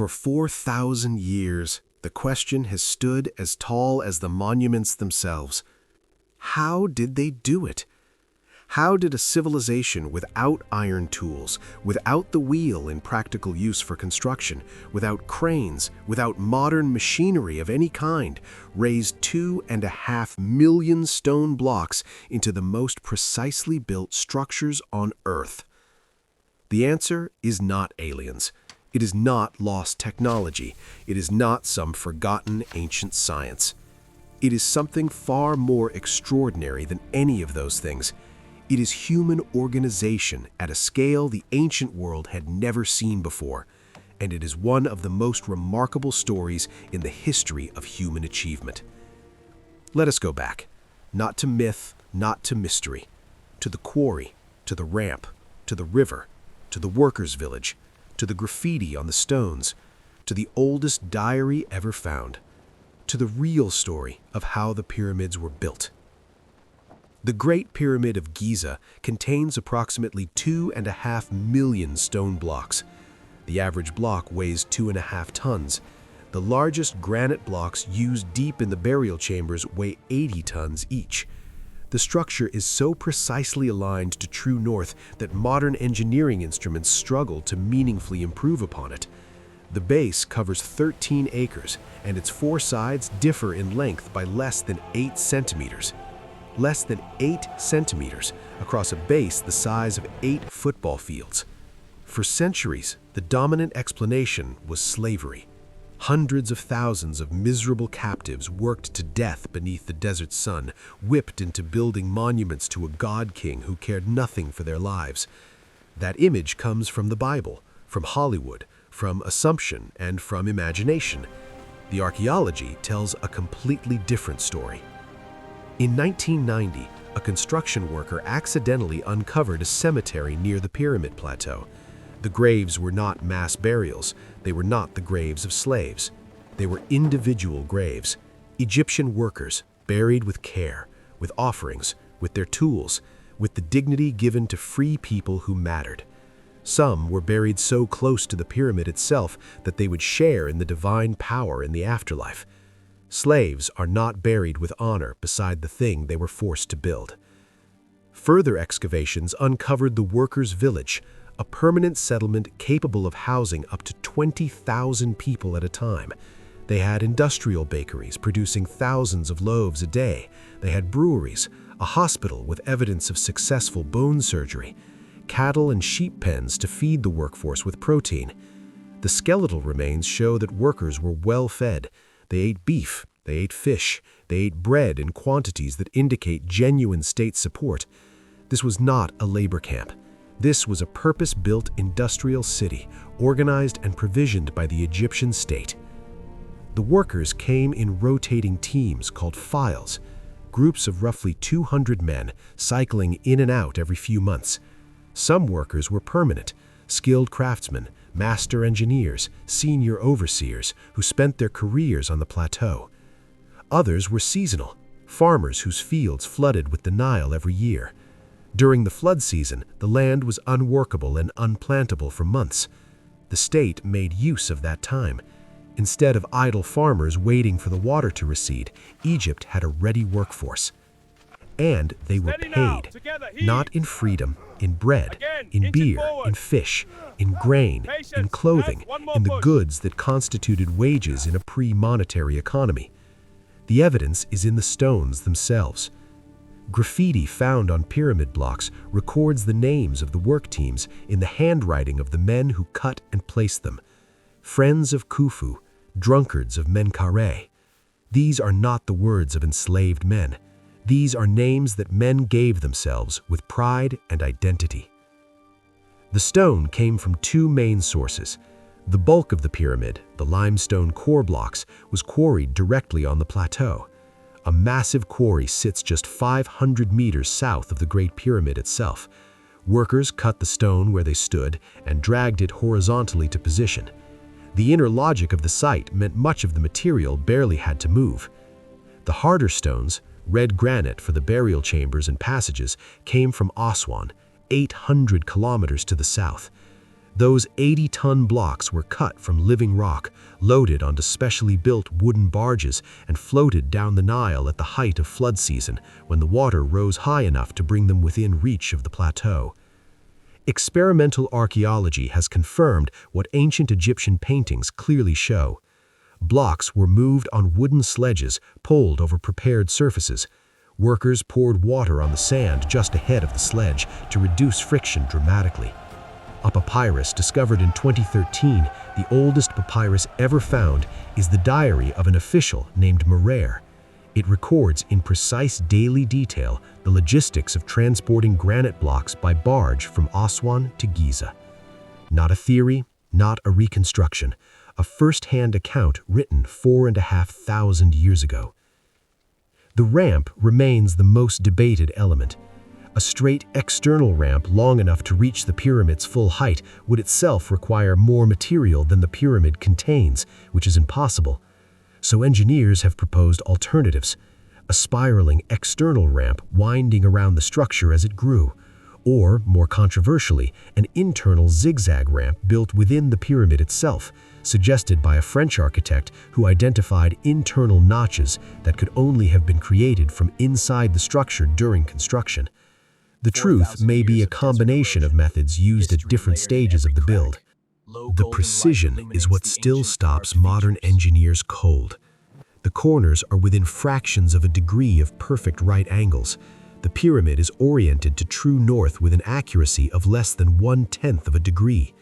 For 4,000 years, the question has stood as tall as the monuments themselves. How did they do it? How did a civilization without iron tools, without the wheel in practical use for construction, without cranes, without modern machinery of any kind, raise 2.5 million stone blocks into the most precisely built structures on Earth? The answer is not aliens. It is not lost technology. It is not some forgotten ancient science. It is something far more extraordinary than any of those things. It is human organization at a scale the ancient world had never seen before, and it is one of the most remarkable stories in the history of human achievement. Let us go back, not to myth, not to mystery, to the quarry, to the ramp, to the river, to the workers' village, to the graffiti on the stones, to the oldest diary ever found, to the real story of how the pyramids were built. The Great Pyramid of Giza contains approximately 2.5 million stone blocks. The average block weighs 2.5 tons. The largest granite blocks used deep in the burial chambers weigh 80 tons each. The structure is so precisely aligned to true north that modern engineering instruments struggle to meaningfully improve upon it. The base covers 13 acres, and its 4 sides differ in length by less than 8 centimeters. Less than 8 centimeters across a base the size of 8 football fields. For centuries, the dominant explanation was slavery. Hundreds of thousands of miserable captives worked to death beneath the desert sun, whipped into building monuments to a god-king who cared nothing for their lives. That image comes from the Bible, from Hollywood, from assumption, and from imagination. The archaeology tells a completely different story. In 1990, a construction worker accidentally uncovered a cemetery near the Pyramid Plateau. The graves were not mass burials. They were not the graves of slaves. They were individual graves, Egyptian workers buried with care, with offerings, with their tools, with the dignity given to free people who mattered. Some were buried so close to the pyramid itself that they would share in the divine power in the afterlife. Slaves are not buried with honor beside the thing they were forced to build. Further excavations uncovered the workers' village, a permanent settlement capable of housing up to 20,000 people at a time. They had industrial bakeries producing thousands of loaves a day. They had breweries, a hospital with evidence of successful bone surgery, cattle and sheep pens to feed the workforce with protein. The skeletal remains show that workers were well fed. They ate beef, they ate fish, they ate bread in quantities that indicate genuine state support. This was not a labor camp. This was a purpose-built industrial city, organized and provisioned by the Egyptian state. The workers came in rotating teams called files, groups of roughly 200 men cycling in and out every few months. Some workers were permanent, skilled craftsmen, master engineers, senior overseers who spent their careers on the plateau. Others were seasonal, farmers whose fields flooded with the Nile every year. During the flood season, the land was unworkable and unplantable for months. The state made use of that time. Instead of idle farmers waiting for the water to recede, Egypt had a ready workforce. And they were paid, not in freedom, in bread, in beer, in fish, in grain, in clothing, in the goods that constituted wages in a pre-monetary economy. The evidence is in the stones themselves. Graffiti found on pyramid blocks records the names of the work teams in the handwriting of the men who cut and placed them. Friends of Khufu, drunkards of Menkaure. These are not the words of enslaved men. These are names that men gave themselves with pride and identity. The stone came from 2 main sources. The bulk of the pyramid, the limestone core blocks, was quarried directly on the plateau. A massive quarry sits just 500 meters south of the Great Pyramid itself. Workers cut the stone where they stood and dragged it horizontally to position. The inner logic of the site meant much of the material barely had to move. The harder stones, red granite for the burial chambers and passages, came from Aswan, 800 kilometers to the south. Those 80-ton blocks were cut from living rock, loaded onto specially built wooden barges, and floated down the Nile at the height of flood season, when the water rose high enough to bring them within reach of the plateau. Experimental archaeology has confirmed what ancient Egyptian paintings clearly show. Blocks were moved on wooden sledges poled over prepared surfaces. Workers poured water on the sand just ahead of the sledge to reduce friction dramatically. A papyrus discovered in 2013, the oldest papyrus ever found, is the diary of an official named Merer. It records in precise daily detail the logistics of transporting granite blocks by barge from Aswan to Giza. Not a theory, not a reconstruction, a first-hand account written 4,500 years ago. The ramp remains the most debated element. A straight external ramp long enough to reach the pyramid's full height would itself require more material than the pyramid contains, which is impossible. So engineers have proposed alternatives: a spiraling external ramp winding around the structure as it grew, or, more controversially, an internal zigzag ramp built within the pyramid itself, suggested by a French architect who identified internal notches that could only have been created from inside the structure during construction. The truth may be a combination of methods used at different stages of the build. The precision is what still stops modern engineers cold. The corners are within fractions of a degree of perfect right angles. The pyramid is oriented to true north with an accuracy of less than 1/10 of a degree.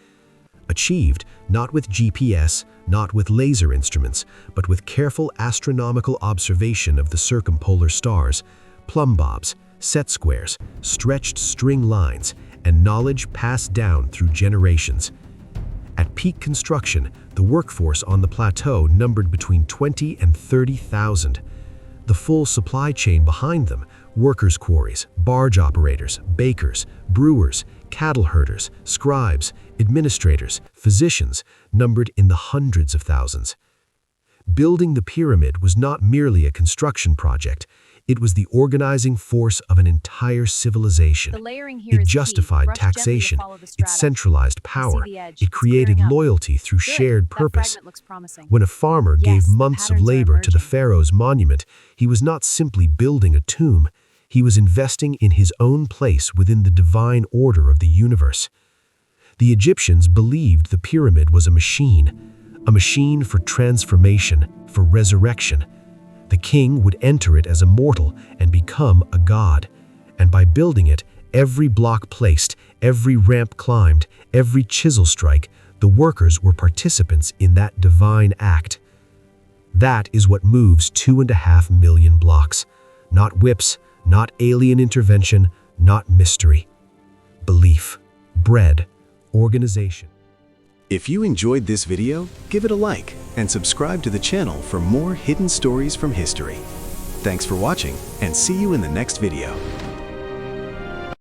Achieved not with GPS, not with laser instruments, but with careful astronomical observation of the circumpolar stars, plumb bobs, set squares, stretched string lines, and knowledge passed down through generations. At peak construction, the workforce on the plateau numbered between 20 and 30,000. The full supply chain behind them, workers' quarries, barge operators, bakers, brewers, cattle herders, scribes, administrators, physicians, numbered in the hundreds of thousands. Building the pyramid was not merely a construction project. It was the organizing force of an entire civilization. It justified taxation, it centralized power, it created loyalty through shared purpose. When a farmer gave months of labor to the pharaoh's monument, he was not simply building a tomb, he was investing in his own place within the divine order of the universe. The Egyptians believed the pyramid was a machine for transformation, for resurrection. The king would enter it as a mortal and become a god. And by building it, every block placed, every ramp climbed, every chisel strike, the workers were participants in that divine act. That is what moves 2.5 million blocks. Not whips, not alien intervention, not mystery. Belief, bread, organization. If you enjoyed this video, give it a like and subscribe to the channel for more hidden stories from history. Thanks for watching, and see you in the next video.